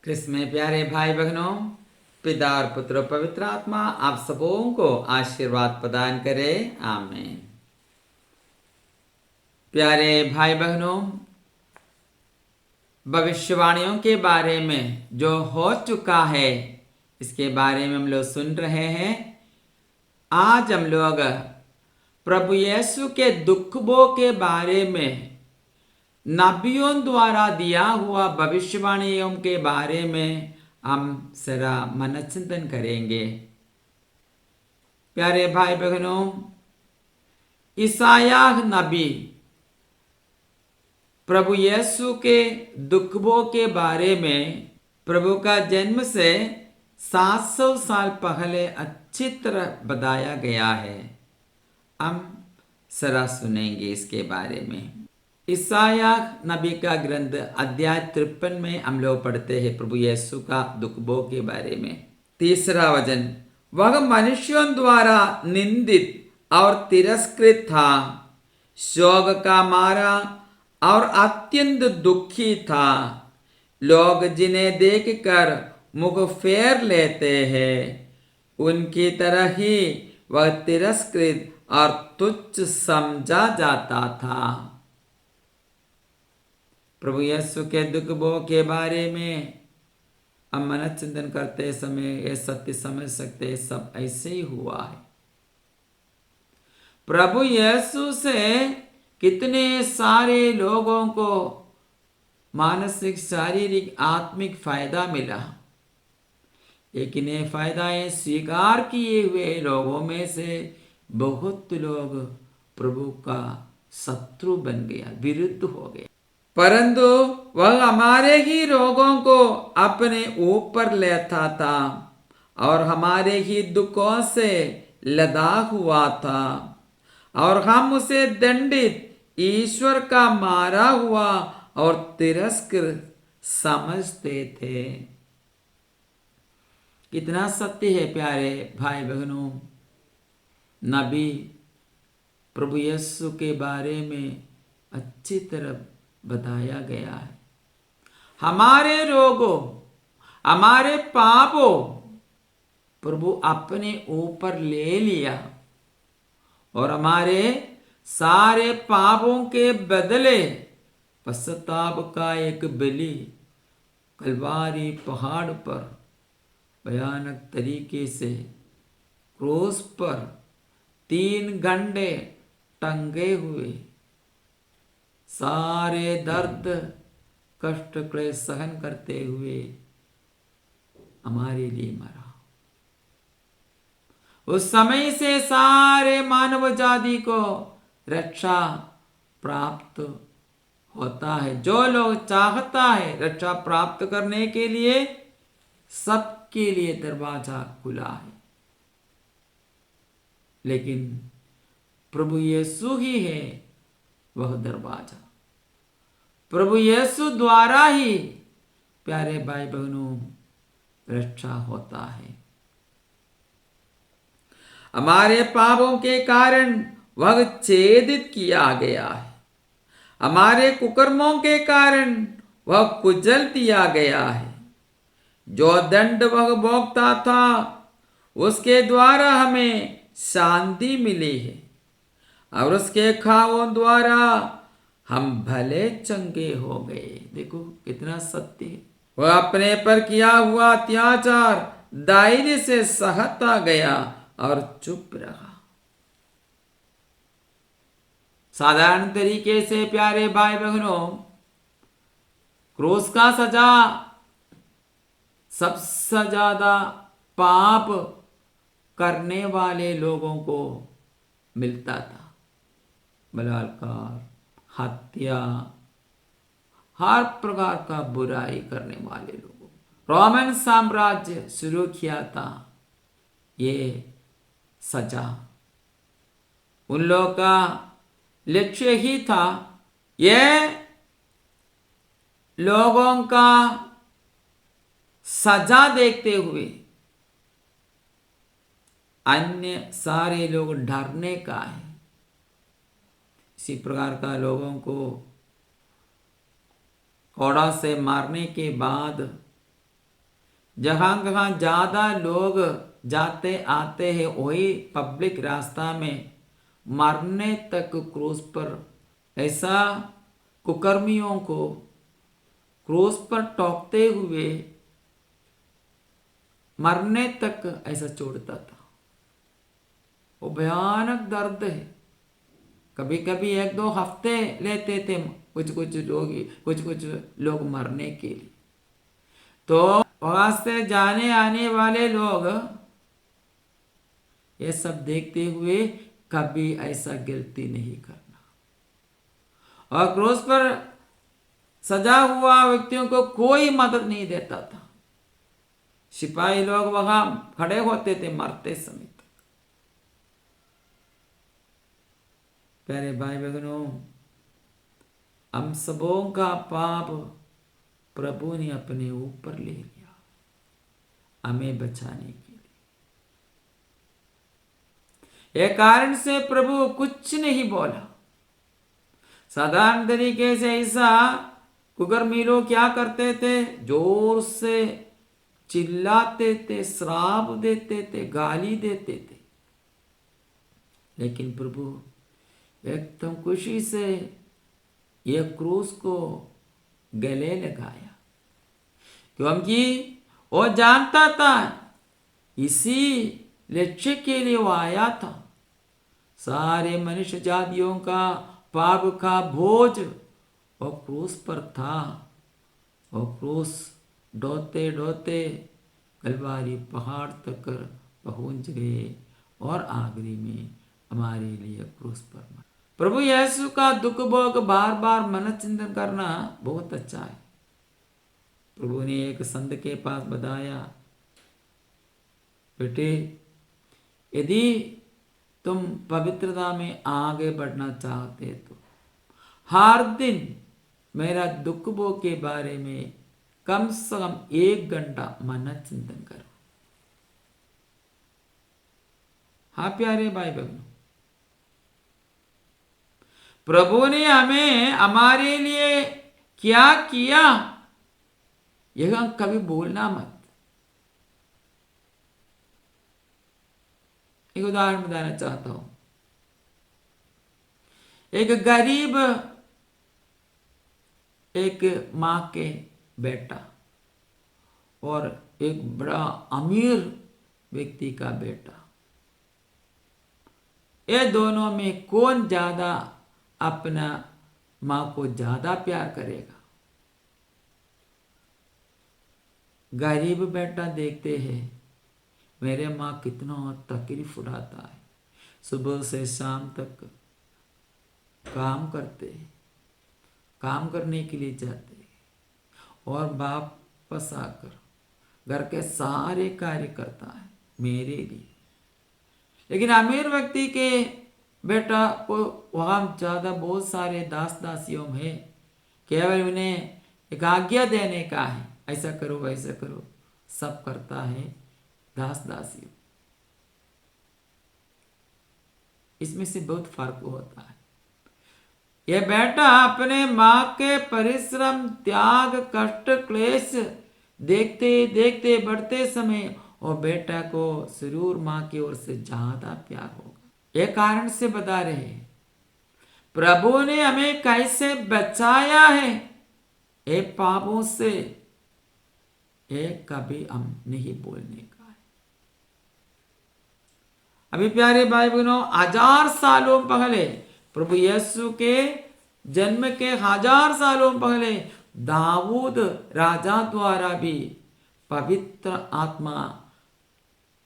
कृष्ण में प्यारे भाई बहनों, पिता और पुत्र और पवित्र आत्मा आप सबों को आशीर्वाद प्रदान करे। आमीन। प्यारे भाई बहनों, भविष्यवाणियों के बारे में जो हो चुका है इसके बारे में हम लोग सुन रहे हैं। आज हम लोग प्रभु यीशु के दुखों के बारे में, नबियों द्वारा दिया हुआ भविष्यवाणियों के बारे में हम जरा मनचिंतन करेंगे। प्यारे भाई बहनों, ईसायाह नबी प्रभु यीशु के दुखों के बारे में, प्रभु का जन्म से 700 साल पहले अच्छी तरह बताया गया है। हम जरा सुनेंगे इसके बारे में। ईसायाह नबी का ग्रंथ अध्याय 53 में हम लोग पढ़ते हैं प्रभु यीशु का दुखों के बारे में। 3 वचन, वह मनुष्यों द्वारा निंदित और तिरस्कृत था, शोक का मारा और अत्यंत दुखी था। लोग जिन्हें देखकर मुख फेर लेते हैं, उनकी तरह ही वह तिरस्कृत और तुच्छ समझा जाता था। प्रभु यीशु के दुखों के बारे में हम मनचिंतन करते समय ये सत्य समझ सकते, सब ऐसे ही हुआ है। प्रभु यीशु से कितने सारे लोगों को मानसिक, शारीरिक, आत्मिक फायदा मिला, लेकिन ये फायदाएं स्वीकार किए हुए लोगों में से बहुत लोग प्रभु का शत्रु बन गया, विरुद्ध हो गया। परंतु वह हमारे ही रोगों को अपने ऊपर लेता था और हमारे ही दुखों से लदा हुआ था, और हम उसे दंडित, ईश्वर का मारा हुआ और तिरस्कृत समझते थे। कितना सत्य है प्यारे भाई बहनों। नबी प्रभु यीशु के बारे में अच्छी तरह बताया गया है। हमारे रोगों, हमारे पापों प्रभु अपने ऊपर ले लिया, और हमारे सारे पापों के बदले पश्चाताप का एक बलि कलवारी पहाड़ पर भयानक तरीके से क्रूस पर 3 घंटे टंगे हुए, सारे दर्द कष्ट क्लेश सहन करते हुए हमारे लिए मरा। उस समय से सारे मानव जाति को रक्षा प्राप्त होता है। जो लोग चाहता है रक्षा प्राप्त करने के लिए, सबके लिए दरवाजा खुला है। लेकिन प्रभु यीशु ही है वह दरवाजा। प्रभु यीशु द्वारा ही प्यारे भाई बहनों रक्षा होता है। हमारे पापों के कारण वह छेदित किया गया है, हमारे कुकर्मों के कारण वह कुचल दिया गया है। जो दंड वह भोगता था, उसके द्वारा हमें शांति मिली है, और उसके घावों द्वारा हम भले चंगे हो गए। देखो कितना सत्य है। वह अपने पर किया हुआ अत्याचार धैर्य से सहता गया और चुप रहा। साधारण तरीके से प्यारे भाई बहनों, क्रूस का सजा सबसे ज्यादा पाप करने वाले लोगों को मिलता था। बलात्कार, हत्या, हर प्रकार का बुराई करने वाले लोगों, रोमन साम्राज्य शुरू किया था ये सजा। उन लोगों का लक्ष्य ही था ये लोगों का सजा देखते हुए अन्य सारे लोग डरने का है। इसी प्रकार का लोगों को कोड़ा से मारने के बाद जहाँ कहाँ ज़्यादा लोग जाते आते हैं वही पब्लिक रास्ता में मरने तक क्रूस पर, ऐसा कुकर्मियों को क्रूस पर टोकते हुए मरने तक ऐसा छोड़ता था। वो भयानक दर्द है। कभी कभी 1-2 हफ्ते लेते थे कुछ लोग मरने के लिए। तो वहां से जाने आने वाले लोग ये सब देखते हुए कभी ऐसा गलती नहीं करना। और क्रूस पर सजा हुआ व्यक्तियों को कोई मदद नहीं देता था। सिपाही लोग वहां खड़े होते थे मरते समय तक। प्यारे भाई बहनों, हम सबों का पाप प्रभु ने अपने ऊपर ले लिया हमें बचाने के लिए। एक कारण से प्रभु कुछ नहीं बोला। साधारण तरीके से ऐसा कुकर्मी लोग क्या करते थे, जोर से चिल्लाते थे, श्राप देते थे, गाली देते थे। लेकिन प्रभु एकदम खुशी से यह क्रूस को गले लगाया, क्योंकि वो जानता था इसी लक्ष्य के लिए वो आया था। सारे मनुष्य जातियों का पाप का बोझ वो क्रूस पर था। वो क्रूस ढोते ढोते कलवारी पहाड़ तक पहुंच गए और आखिरी में हमारे लिए क्रूस पर मर। प्रभु यीशु का दुख भोग बार बार मन चिंतन करना बहुत अच्छा है। प्रभु ने एक संत के पास बताया, बेटे यदि तुम पवित्रता में आगे बढ़ना चाहते तो हर दिन मेरा दुख भोग के बारे में कम से कम 1 घंटा मन चिंतन करो। हाँ प्यारे भाई बहनों, प्रभु ने हमें हमारे लिए क्या किया यह कभी भूलना मत। एक उदाहरण बताना चाहता हूं। एक गरीब एक मां के बेटा और एक बड़ा अमीर व्यक्ति का बेटा, ये दोनों में कौन ज्यादा अपना मां को ज्यादा प्यार करेगा? गरीब बेटा देखते हैं मेरे माँ कितना तकलीफ उठाता है, सुबह से शाम तक काम करते हैं, काम करने के लिए जाते हैं और वापस आकर घर के सारे कार्य करता है मेरे लिए। लेकिन अमीर व्यक्ति के बेटा को वहां ज्यादा बहुत सारे दास दासियों में केवल उन्हें एक आज्ञा देने का है, ऐसा करो वैसा करो, सब करता है दास दासियों। इसमें से बहुत फर्क होता है। यह बेटा अपने मां के परिश्रम, त्याग, कष्ट, क्लेश देखते देखते बढ़ते समय और बेटा को जरूर मां की ओर से ज्यादा प्यार होगा। यह कारण से बता रहे हैं प्रभु ने हमें कैसे बचाया है ये पापों से, ये कभी हम नहीं बोलने का है। अभी प्यारे भाई बहनों, 1000 सालों पहले प्रभु यीशु के जन्म के 1000 सालों पहले दाऊद राजा द्वारा भी पवित्र आत्मा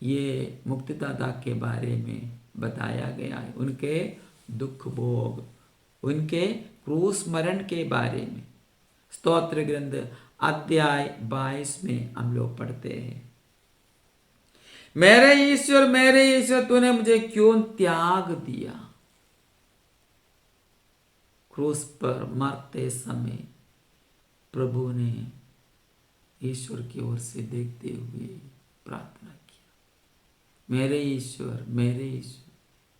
ये मुक्तिदाता के बारे में बताया गया है। उनके दुख भोग, उनके क्रूस मरण के बारे में स्तोत्र ग्रंथ अध्याय 22 में हम लोग पढ़ते हैं, मेरे ईश्वर तूने मुझे क्यों त्याग दिया। क्रूस पर मरते समय प्रभु ने ईश्वर की ओर से देखते हुए प्रार्थना किया, मेरे ईश्वर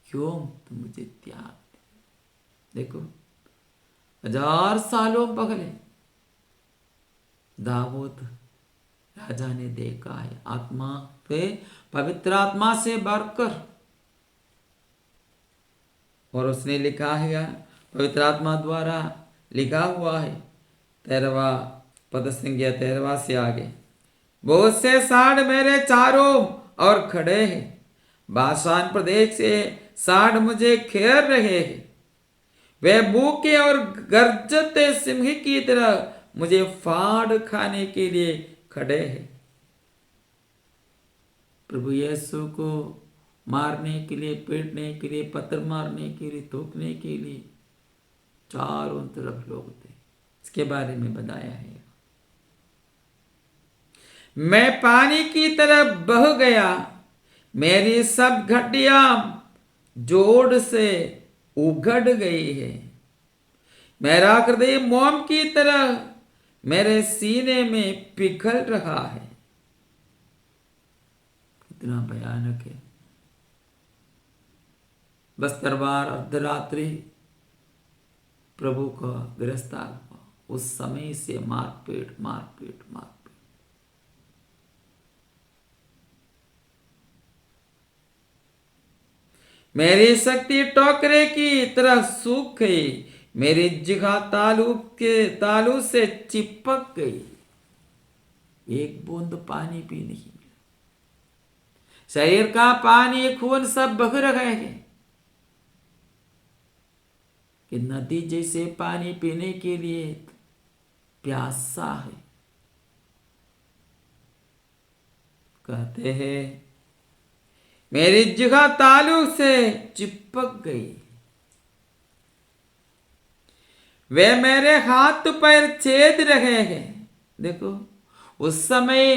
क्यों तुम मुझे त्याग दिया। देखो 1000 सालों पहले दाऊद राजा ने देखा है आत्मा से, पवित्र आत्मा से भरकर, और उसने लिखा है, पवित्र आत्मा द्वारा लिखा हुआ है 13वां पद संख्या 13वां से आगे, बहुत से सांड मेरे चारों ओर खड़े हैं, बाशान प्रदेश से सांड मुझे घेर रहे हैं, वे भूखे और गर्जते सिंह की तरह मुझे फाड़ खाने के लिए खड़े हैं। प्रभु यीशु को मारने के लिए, पीटने के लिए, पत्थर मारने के लिए, थूकने के लिए चारों तरफ लोग थे। इसके बारे में बताया है, मैं पानी की तरह बह गया, मेरी सब घटिया जोड़ से उगड़ गई है, मेरा हृदय मोम की तरह मेरे सीने में पिघल रहा है। कितना भयानक है। बस्तरवार अर्धरात्रि प्रभु का गिरफ्तार हुआ, उस समय से मारपीट मारपीट मारपीट। मेरी शक्ति टोकरे की तरह सूख गई, मेरी जिघा तालू से चिपक गई, एक बूंद पानी भी नहीं मिला, शरीर का पानी खून सब बह रहे हैं कि नदी जैसे पानी पीने के लिए प्यासा है। कहते हैं मेरी जिघा तालू से चिपक गई, वे मेरे हाथ पैर छेद रहे हैं। देखो उस समय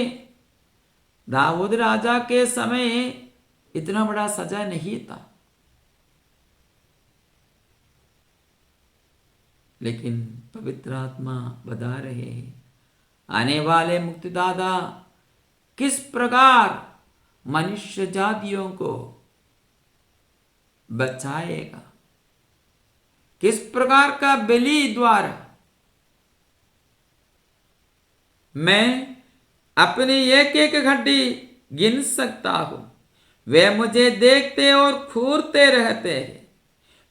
दाऊद राजा के समय इतना बड़ा सजा नहीं था, लेकिन पवित्र आत्मा बता रहे हैं आने वाले मुक्तिदाता किस प्रकार मनुष्य जातियों को बचाएगा, किस प्रकार का बलि द्वारा। मैं अपनी एक एक हड्डी गिन सकता हूं, वे मुझे देखते और घूरते रहते हैं,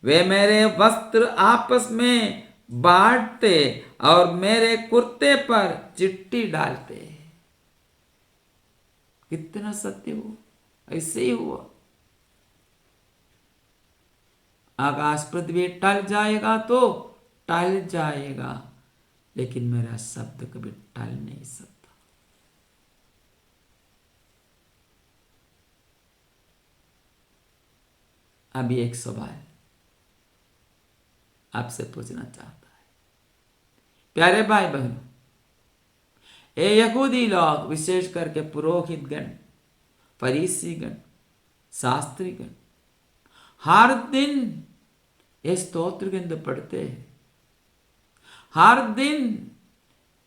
वे मेरे वस्त्र आपस में बांटते और मेरे कुर्ते पर चिट्ठी डालते हैं। कितना सत्य हो, ऐसे ही हुआ। आकाश पृथ्वी टल जाएगा तो टल जाएगा, लेकिन मेरा शब्द कभी टल नहीं सकता। अभी एक सवाल आपसे पूछना चाहता है, प्यारे भाई बहनों, ये यहूदी लोग, विशेष करके पुरोहित गण, फरीसी गण, शास्त्री गण, हर दिन ये स्तोत्र गंध पढ़ते हैं, हर दिन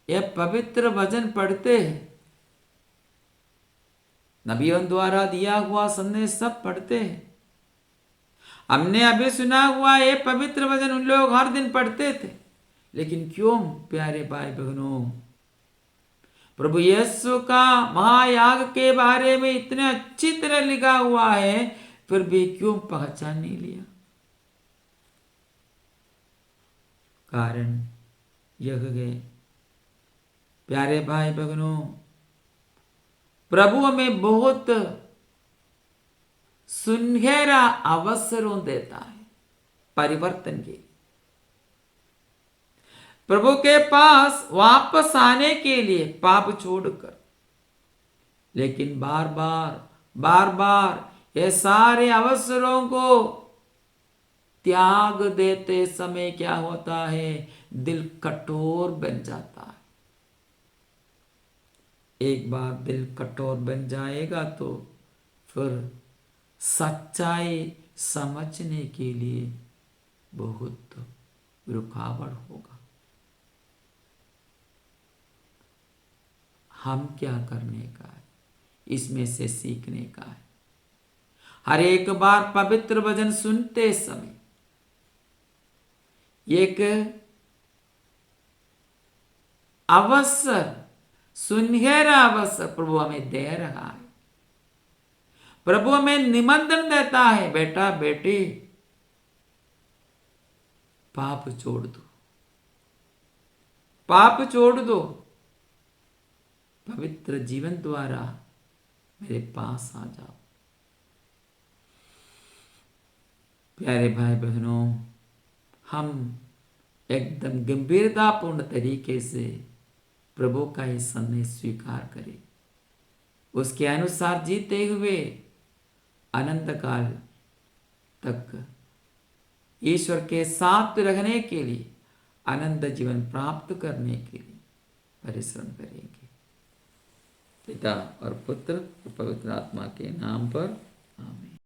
ये पवित्र वचन पढ़ते हैं, नबियों द्वारा दिया हुआ संदेश सब पढ़ते हैं। हमने अभी सुना हुआ ये पवित्र वचन उन लोग हर दिन पढ़ते थे, लेकिन क्यों प्यारे भाई बहनों, प्रभु यीशु का महायाग के बारे में इतने अच्छी तरह लिखा हुआ है, फिर भी क्यों पहचान नहीं लिया? कारण यह है प्यारे भाई बहनों, प्रभु हमें बहुत सुनहरा अवसरों देता है परिवर्तन के, प्रभु के पास वापस आने के लिए पाप छोड़कर। लेकिन बार बार ये सारे अवसरों को त्याग देते समय क्या होता है, दिल कठोर बन जाता है। एक बार दिल कठोर बन जाएगा तो फिर सच्चाई समझने के लिए बहुत रुकावट होगा। हम क्या करने का है, इसमें से सीखने का है। हर एक बार पवित्र वचन सुनते समय एक अवसर सुनहरा अवसर प्रभु हमें दे रहा है। प्रभु हमें निमंत्रण देता है, बेटा बेटी पाप छोड़ दो, पाप छोड़ दो, पवित्र जीवन द्वारा मेरे पास आ जाओ। प्यारे भाई बहनों, हम एकदम गंभीरतापूर्ण तरीके से प्रभु का ये संदेश स्वीकार करें, उसके अनुसार जीते हुए अनंत काल तक ईश्वर के साथ रहने के लिए, अनंत जीवन प्राप्त करने के लिए परिश्रम करेंगे। पिता और पुत्र और पवित्र आत्मा के नाम पर आमीन।